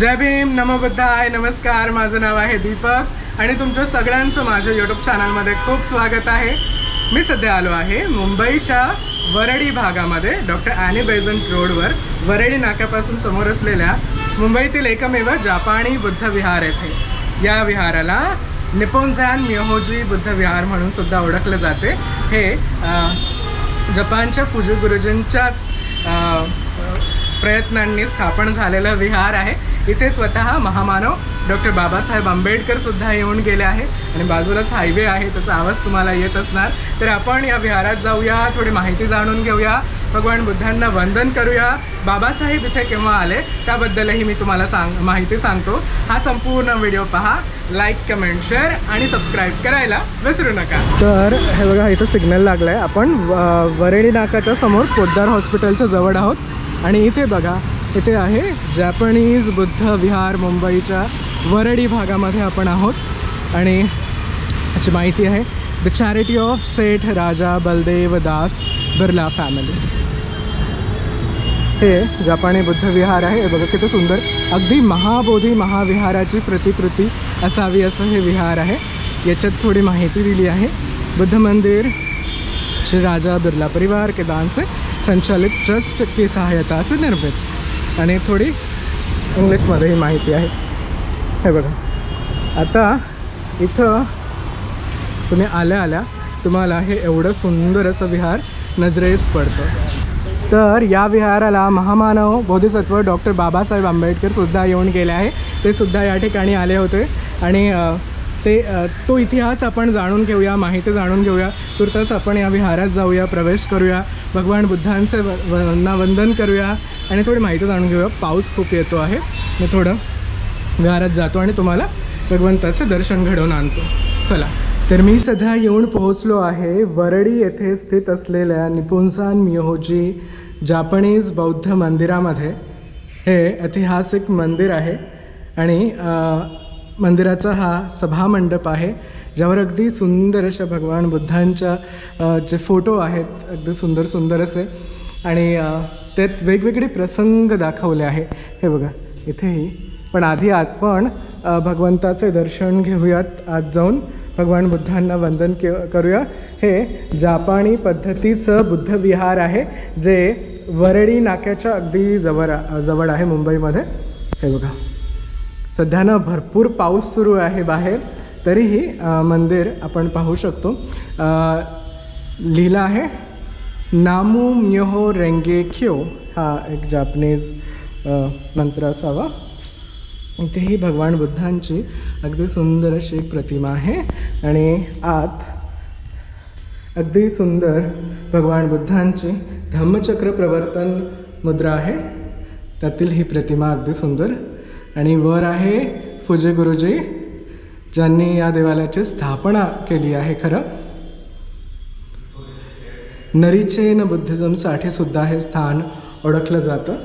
जय भीम, नमो बुद्धाय, नमस्कार. माझं नाव आहे दीपक आणि तुमचं सगळ्यांचं माझ्या यूट्यूब चॅनलमध्ये खूप स्वागत आहे. मी सध्या आलो आहे मुंबईच्या वरळी भागामध्ये डॉक्टर ॲनी बेझंट रोडवर वरळी नाक्यापासून समोर असलेल्या मुंबईतील एकमेव जापानी बुद्ध विहार येथे. या विहाराला निप्पोन्झॅन म्योहोजी बुद्ध विहार म्हणून सुद्धा ओळखले जाते. हे जपानच्या फुजी गुरुजींच्याच प्रयत्नांनी स्थापन झालेलं विहार आहे. इथे स्वतः महामानव डॉक्टर बाबासाहेब आंबेडकर सुद्धा येऊन गेले आहे आणि बाजूलाच हायवे आहे, त्याचा आवाज तुम्हाला येत असणार. तर आपण या विहारात जाऊया, थोडी माहिती जाणून घेऊया, भगवान बुद्धांना वंदन करूया. बाबासाहेब इथे केव्हा आले त्याबद्दलही मी तुम्हाला माहिती सांगतो. हा संपूर्ण व्हिडिओ पहा, लाईक, कमेंट, शेअर आणि सबस्क्राईब करायला विसरू नका. तर हे बघा, इथं सिग्नल लागलाय. आपण वरळी नाक्याच्या समोर पोद्दार हॉस्पिटलच्या जवळ आहोत आणि इथे बघा, इथे आहे जॅपनीज बुद्ध विहार. मुंबईच्या वरळी भागामध्ये आपण आहोत आणि याची माहिती आहे the charity of Seth Raja Baldev Das Birla family. हे जपानी बुद्ध विहार आहे. हे बघा किती सुंदर, अगदी महाबोधी महाविहाराची प्रतिकृती असावी असं हे विहार आहे. याच्यात थोडी माहिती दिली आहे. बुद्ध मंदिर श्री राजा बिर्ला परिवार के दान से संचालित ट्रस्ट की सहायता से निर्मित, आणि थोडी इंग्लिशमध्येही माहिती आहे. हे बघा, आता इथं तुम्ही आल्या तुम्हाला हे एवढं सुंदर असं विहार नजरेस पडतं. तर या विहाराला महामानव बोधिसत्व डॉक्टर बाबासाहेब आंबेडकर सुद्धा येऊन गेले आहे. ते सुद्धा या ठिकाणी आले होते आणि तो इतिहास आपण जाणून घेऊया, माहिती जाणून घेऊया. तुर्तास आपण या विहारात जाऊया, प्रवेश करूया, भगवान बुद्धांचे वंदन करूया आणि थोडी माहिती जाणून घेऊया. पाऊस खूप येतो आहे, मी थोडं विहारात जातो आणि तुम्हाला भगवंताचे दर्शन घडवून आणतो. चला, तर मी सध्या येऊन पोहोचलो आहे वरळी येथे स्थित असलेल्या निप्पोन्झॅन म्योहोजी जापनीज बौद्ध मंदिरामध्ये. हे ऐतिहासिक मंदिर आहे आणि मंदिराचा हा सभामंडप आहे, ज्यावर अगदी सुंदर अशा भगवान बुद्धांच्या जे फोटो आहेत, अगदी सुंदर सुंदर असे, आणि त्यात वेगवेगळे प्रसंग दाखवले आहे. हे बघा इथेही. पण आधी आपण भगवंताचे दर्शन घेऊयात. आत जाऊन भगवान बुद्धांना वंदन करूया. हे जापानी पद्धतीचं बुद्ध विहार आहे, जे वरळी नाक्याच्या अगदी जवळ आहे मुंबईमध्ये. हे बघा, सध्या ना भरपूर पाऊस सुरू आहे बाहेर, तरीही मंदिर आपण पाहू शकतो. लिहिलं आहे नामू म्योहो रेंगे क्यो. हा एक जापनीज मंत्र असावा. इथेही भगवान बुद्धांची अगदी सुंदर अशी प्रतिमा आहे आणि आत अगदी सुंदर भगवान बुद्धांची धम्मचक्र प्रवर्तन मुद्रा आहे, त्यातील ही प्रतिमा अगदी सुंदर. आणि वर आहे फुजी गुरुजी, ज्यांनी या देवालयाची स्थापना केली आहे. खरं नरीचेन बुद्धिझमसाठी सुद्धा हे स्थान ओळखलं जातं.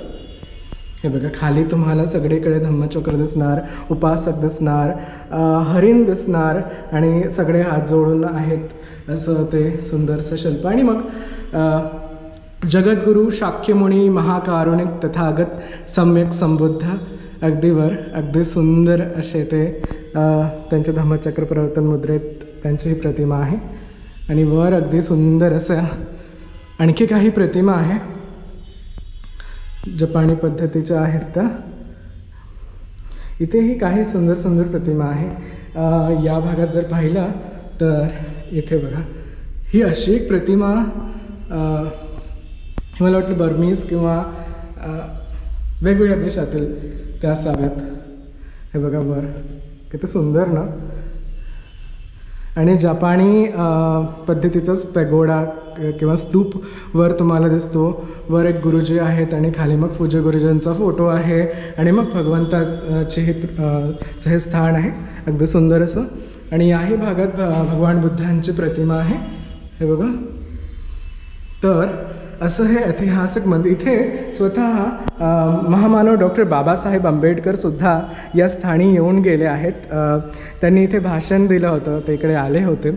हे बघा, खाली तुम्हाला सगळीकडे धम्मचक्र दिसणार, उपासक दिसणार, हरिण दिसणार आणि सगळे हात जोडून आहेत असं ते सुंदरसं शिल्प. आणि मग जगद्गुरू शाक्यमुनी महाकारुणिक तथागत सम्यक संबुद्ध, अगदी वर अगदी सुंदर असे ते त्यांच्या धम्मचक्र प्रवर्तन मुद्रेत त्यांची ही प्रतिमा आहे. आणि वर अगदी सुंदर असं आणखी काही प्रतिमा आहे, जपानी पद्धतीच्या आहेत त्या. इथेही काही सुंदर सुंदर प्रतिमा आहे. या भागात जर पाहिलं तर इथे बघा, ही अशी एक प्रतिमा मला वाटलं बर्मीज किंवा वेगवेगळ्या देशातील त्या असाव्यात. हे बघा वर किती सुंदर ना. आणि जपानी पद्धतीचाच पॅगोडा किंवा स्तूप वर तुम्हाला दिसतो. वर एक गुरुजी आहेत आणि खाली मग फुजी गुरुजींचा फोटो आहे आणि मग भगवंताचे हे स्थान आहे, अगदी सुंदर असं. आणि याही भागात भगवान बुद्धांची प्रतिमा आहे. हे बघा, तर असं हे ऐतिहासिक मंदिर. इथे स्वतः महामानव डॉक्टर बाबासाहेब आंबेडकर सुद्धा या स्थानी येऊन गेले आहेत. त्यांनी इथे भाषण दिलं होतं, ते इकडे आले होते.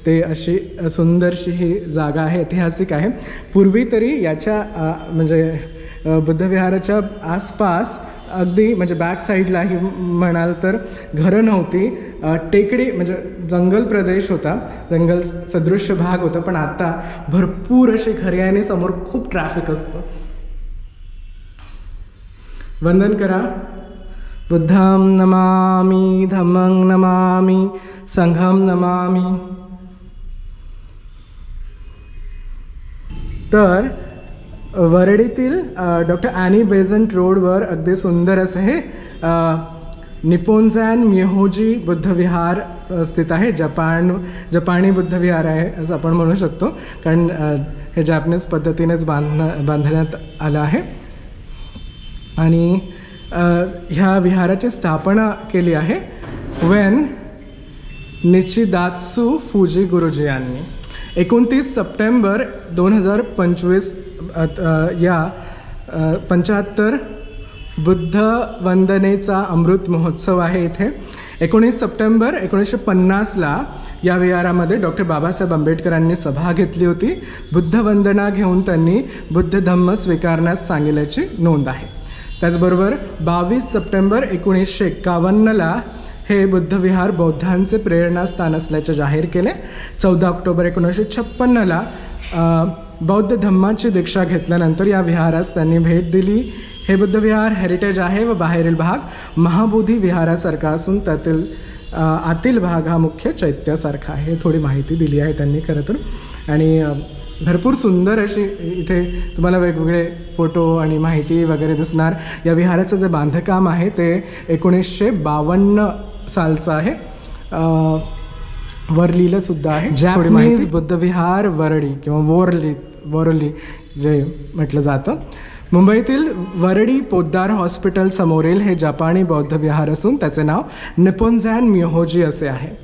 ते अशी सुंदरशी ही जागा आहे, ऐतिहासिक आहे. पूर्वी तरी याच्या म्हणजे बुद्धविहाराच्या आसपास अगदी म्हणजे बॅक साईडलाही म्हणाल तर घरं नव्हती, टेकडी म्हणजे जंगल प्रदेश होता, जंगल सदृश्य भाग होता. पण आता भरपूर अशी घरे आणि समोर खूप ट्रॅफिक असतं. वंदन करा. बुद्धं नमामि, धम्मं नमामि, संघं नमामि. तर वरळीतील डॉक्टर ॲनी बेझंट रोडवर अगदी सुंदर असं हे निप्पोन्झन म्योहोजी बुद्ध विहार स्थित आहे. जपानी बुद्ध विहार आहे असं आपण म्हणू शकतो, कारण हे जॅपनीज पद्धतीनेच बांधण्यात आलं आहे. आणि ह्या विहाराची स्थापना केली आहे वेन निचिदात्सू फुजी गुरुजी यांनी. 29 सप्टेंबर 2025 या 75 बुद्ध वंदनेचा अमृत महोत्सव आहे इथे. 19 सप्टेंबर 1950ला या विहारामध्ये डॉक्टर बाबासाहेब आंबेडकरांनी सभा घेतली होती. बुद्ध वंदना घेऊन त्यांनी बुद्ध धम्म स्वीकारण्यास सांगितल्याची नोंद आहे. त्याचबरोबर 22 सप्टेंबर 1951ला हे बुद्ध विहार बौद्धांचे प्रेरणास्थान असल्याचे जाहीर केले. 14 ऑक्टोबर 1956ला बौद्ध धम्माची दीक्षा घेतल्यानंतर या विहारास त्यांनी भेट दिली. हे बुद्ध विहार हेरिटेज आहे व बाहेरील भाग महाबोधी विहारासारखा असून त्यातील आतील भाग हा मुख्य चैत्यासारखा आहे. थोडी माहिती दिली आहे त्यांनी खरं तर. आणि भरपूर सुंदर अशी इथे तुम्हाला वेगवेगळे फोटो आणि माहिती वगैरे दिसणार. या विहाराचं जे बांधकाम आहे ते 1952 सालचं आहे. वरलीला सुद्धा आहे. जॅपनीज बुद्ध विहार वरळी किंवा वोरली जे म्हटलं जातं. मुंबईतील वरळी पोद्दार हॉस्पिटल समोरील हे जपानी बौद्ध विहार असून त्याचे नाव निप्पोन्झन म्योहोजी असे आहे.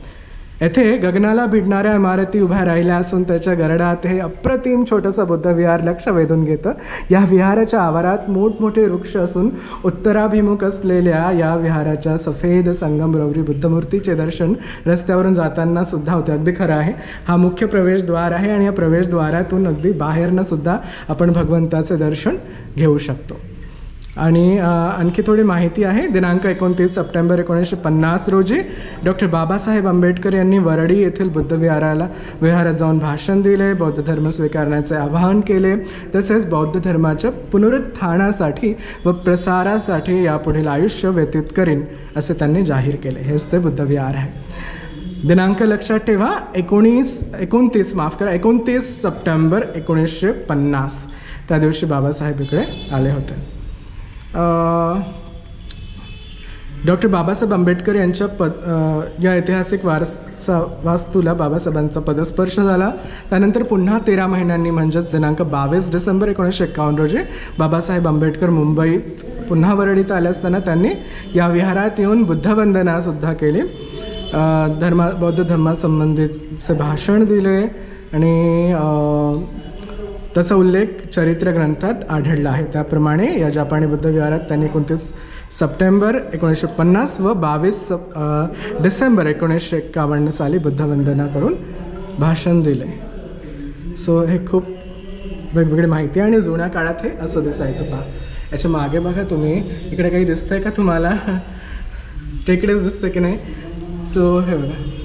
येथे गगनाला भिडणाऱ्या इमारती उभ्या राहिल्या असून त्याच्या गरडात हे अप्रतिम छोटंसं बुद्ध विहार लक्ष वेधून घेतं. या विहाराच्या आवारात मोठमोठे वृक्ष असून उत्तराभिमुख असलेल्या या विहाराच्या सफेद संगमरवरी बुद्धमूर्तीचे दर्शन रस्त्यावरून जाताना सुद्धा होते. अगदी खरं आहे. हा मुख्य प्रवेशद्वार आहे आणि या प्रवेशद्वारातून अगदी बाहेरनं सुद्धा आपण भगवंताचे दर्शन घेऊ शकतो. आणि आणखी थोडी माहिती आहे. दिनांक 29 सप्टेंबर 1950 रोजी डॉक्टर बाबासाहेब आंबेडकर यांनी वरळी येथील बुद्ध विहारात जाऊन भाषण दिले, बौद्ध धर्म स्वीकारण्याचे आवाहन केले, तसेच बौद्ध धर्माच्या पुनरुत्थानासाठी व प्रसारासाठी यापुढील आयुष्य व्यतीत करीन असे त्यांनी जाहीर केले. हेच ते बुद्ध विहार आहे. दिनांक लक्षात ठेवा. 29 सप्टेंबर 1950 त्या दिवशी बाबासाहेब इकडे आले होते. डॉक्टर बाबासाहेब आंबेडकर यांच्या या ऐतिहासिक वास्तूला बाबासाहेबांचा पदस्पर्श झाला. त्यानंतर पुन्हा 13 महिन्यांनी म्हणजेच दिनांक 22 डिसेंबर 1951 रोजी बाबासाहेब आंबेडकर मुंबईत पुन्हा वरळीत आले असताना त्यांनी या विहारात येऊन बुद्धवंदनासुद्धा केली, बौद्ध धर्मासंबंधीचे भाषण दिले आणि तसा उल्लेख चरित्र ग्रंथात आढळला आहे. त्याप्रमाणे या जपानी बुद्ध विहारात त्यांनी 29 सप्टेंबर 1950 व 22 डिसेंबर 1951 साली बुद्धवंदना करून भाषण दिले. सो हे खूप वेगवेगळी माहिती आणि जुन्या काळात हे असं दिसायचं. पहा याच्या मागे बघा तुम्ही, इकडे काही दिसतंय का तुम्हाला? टेकडेच दिसतं की नाही? सो हे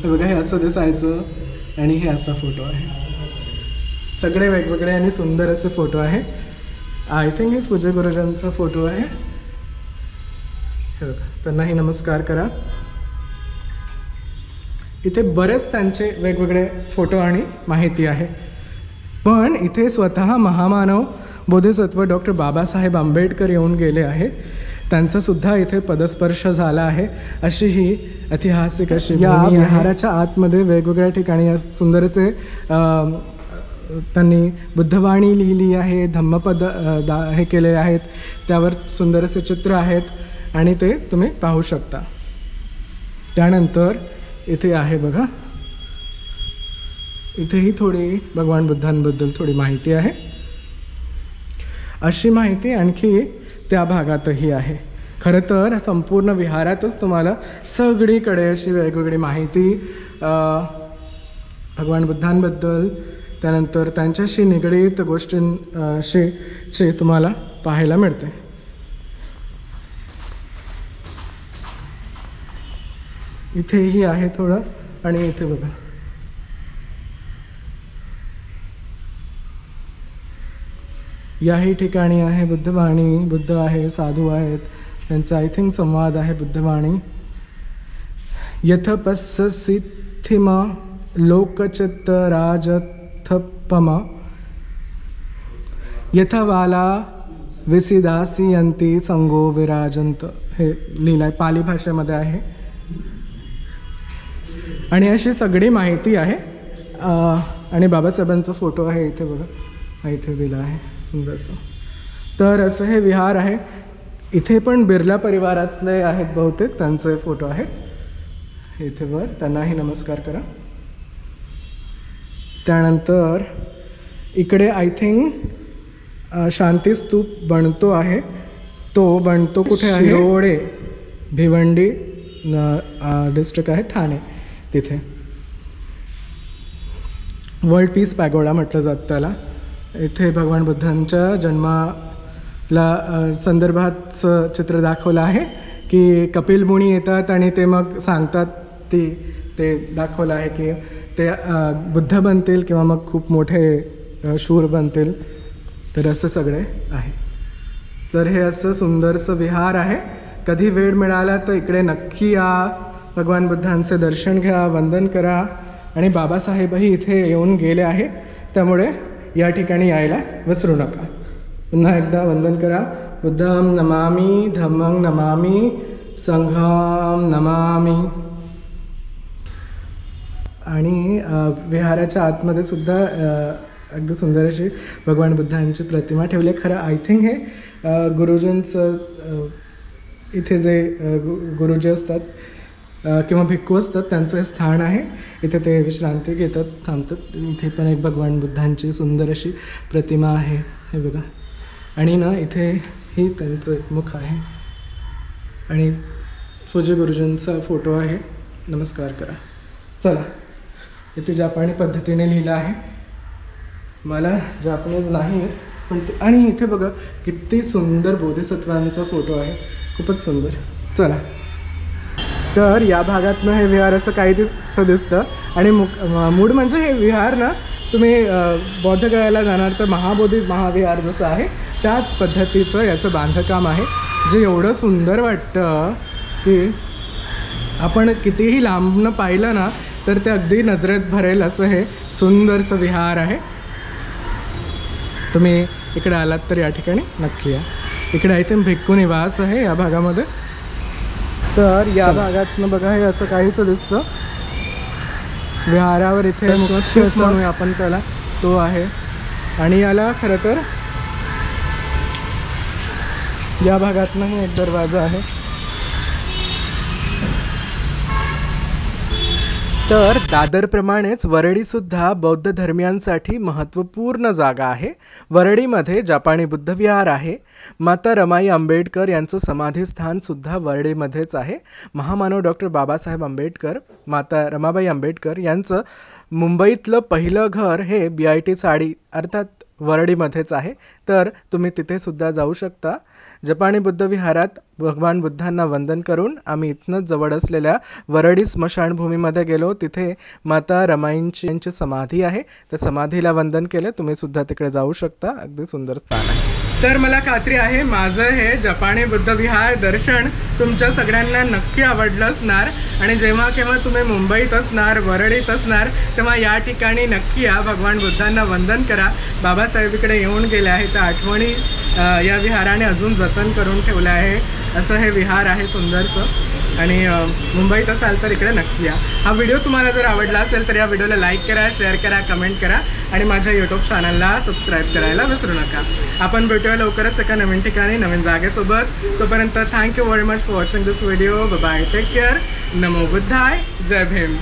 बघा हे असं दिसायचं आणि हे असा फोटो आहे. सगळे वेगवेगळे आणि सुंदर असे फोटो आहे. आय थिंक हे पूज्य गुरुजांचा फोटो आहे. हे बघा, त्यांनाही नमस्कार करा. इथे बरेच त्यांचे वेगवेगळे फोटो आणि माहिती आहे. पण इथे स्वतः महामानव बोधिसत्व डॉक्टर बाबासाहेब आंबेडकर येऊन गेले आहे. त्यांचा सुद्धा इथे पदस्पर्श झाला आहे. अशी ही ऐतिहासिक अशी या विहाराच्या आतमध्ये वेगवेगळ्या ठिकाणी सुंदर असे त्यांनी बुद्धवाणी लिहिली आहे, धम्मपद हे केले आहेत, त्यावर सुंदर असे चित्र आहेत आणि ते तुम्ही पाहू शकता. त्यानंतर इथे आहे बघा, इथेही थोडी भगवान बुद्धांबद्दल थोडी माहिती आहे. अशी माहिती आणखी त्या भागातही आहे. खरं तर संपूर्ण विहारातच तुम्हाला सगळीकडे अशी वेगवेगळी माहिती भगवान बुद्धांबद्दल, त्यानंतर त्यांच्याशी निगडीत गोष्टींशी तुम्हाला पाहायला मिळते. इथेही आहे थोडं, आणि इथे बघा याही ठिकाणी आहे बुद्धवाणी. बुद्ध आहे, साधू आहेत, त्यांचा आय थिंक संवाद आहे बुद्धवाणी. यथपस्सिथिम लोकचित्तराजथपम यथवाला विसिदासियंती संगो विराजंत, हे लिहिलंय, पाली भाषेमध्ये आहे. आणि अशी सगळी माहिती आहे. आणि बाबासाहेबांचा फोटो आहे इथे बघा, इथे दिला आहे सुंदरसं. तर असं हे विहार आहे. इथे पण बिर्ला परिवारातले आहेत बहुतेक, त्यांचे फोटो आहेत इथे वर, त्यांनाही नमस्कार करा. त्यानंतर इकडे आय थिंक शांती स्तूप बनतो आहे. तो बनतो कुठे आहे? शिरोळे, भिवंडी डिस्ट्रिक्ट आहे, ठाणे. तिथे वर्ल्ड पीस पॅगोडा म्हटलं जातं त्याला. इथे भगवान बुद्धांच्या जन्माला संदर्भाचं चित्र दाखवलं आहे की कपिल मुनी येतात आणि ते मग सांगतात, ते दाखवलं आहे की ते बुद्ध बनतील किंवा मग खूप मोठे शूर बनतील. तर असं सगळे आहे. तर हे असं सुंदरसं विहार आहे. कधी वेळ मिळाला तर इकडे नक्की या, भगवान बुद्धांचे दर्शन घ्या, वंदन करा. आणि बाबासाहेबही इथे येऊन गेले आहे, त्यामुळे या ठिकाणी यायला विसरू नका. पुन्हा एकदा वंदन करा. बुद्धं नमामि, धम्मं नमामि, संघं नमामि. आणि विहाराच्या आतमध्ये सुद्धा अगदी सुंदर अशी भगवान बुद्धांची प्रतिमा ठेवली. खरं आय थिंक हे गुरुजींचं इथे जे गुरुजी असतात किंवा भिक्खू असतात त्यांचं हे स्थान आहे. इथे ते विश्रांती घेतात, थांबतात. इथे पण एक भगवान बुद्धांची सुंदर अशी प्रतिमा आहे, हे बघा. आणि ना इथे ही त्यांचं एक मुख आहे आणि फुजी गुरुजींचा फोटो आहे. नमस्कार करा. चला, इथे जापानी पद्धतीने लिहिलं आहे. मला जापनीज नाही पण आणि इथे बघा किती सुंदर बोधिसत्वांचा फोटो आहे, खूपच सुंदर. चला, तर या भागातनं हे विहार असं काहीसं दिसतं. आणि मूळ म्हणजे हे विहार ना, तुम्ही बौद्धगयाला जाणार तर महाबोधी महाविहार जसं आहे त्याच पद्धतीचं याचं बांधकाम आहे, जे एवढं सुंदर वाटतं की आपण कितीही लांबनं पाहिलं ना तर ते अगदी नजरेत भरेल असं हे सुंदरसं विहार आहे. तुम्ही इकडे आलात तर या ठिकाणी नक्की या. इकडे आय थिंक भिक्खू निवास आहे या भागामध्ये. तर या भागातनं बघा हे असं काहीसं दिसतं. विहारावर इथे मुख्य म्हणूया आपण त्याला, तो आहे. आणि याला खरं तर या भागातनं एक दरवाजा आहे. तर दादरप्रमाणेच वरळीसुद्धा बौद्ध धर्मियांसाठी महत्त्वपूर्ण जागा आहे. वरळीमध्ये जापानी बुद्धविहार आहे. माता रमाई आंबेडकर यांचं समाधीस्थानसुद्धा वरळीमध्येच आहे. महामानव डॉक्टर बाबासाहेब आंबेडकर, माता रमाबाई आंबेडकर यांचं मुंबईतलं पहिलं घर हे BIT चाळी अर्थात वरळीमध्येच आहे. तर तुम्ही तिथेसुद्धा जाऊ शकता. जपानी बुद्ध विहारात भगवान बुद्धांना वंदन करून आम्ही इथनंच जवळ असलेल्या वरळी स्मशानभूमीमध्ये गेलो. तिथे माता रमाईंची समाधी आहे, त्या समाधीला वंदन केलं. तुम्हीसुद्धा तिकडे जाऊ शकता. अगदी सुंदर स्थान आहे. तर मला खात्री आहे माझं हे जपानी बुद्ध विहार दर्शन तुमच्या सगळ्यांना नक्की आवडलं असणार. आणि जेव्हा केव्हा तुम्ही मुंबईत असणार, वरळीत असणार, तेव्हा या ठिकाणी नक्की या, भगवान बुद्धांना वंदन करा. बाबासाहेब इकडे येऊन गेले आहेत, त्या आठवणी या विहाराने अजून जतन करून ठेवलं आहे. असं हे विहार आहे सुंदरसं. आणि मुंबईत असाल तर इकडे नक्की या. हा व्हिडिओ तुम्हाला जर आवडला असेल तर या व्हिडिओला लाईक करा, शेअर करा, कमेंट करा आणि माझ्या यूट्यूब चॅनलला सबस्क्राईब करायला विसरू नका. आपण भेटूया लवकरच एका नवीन ठिकाणी, नवीन जागेसोबत. तोपर्यंत thank you very much for watching this video. Bye, take care. नमो बुद्धाय. जय भीम.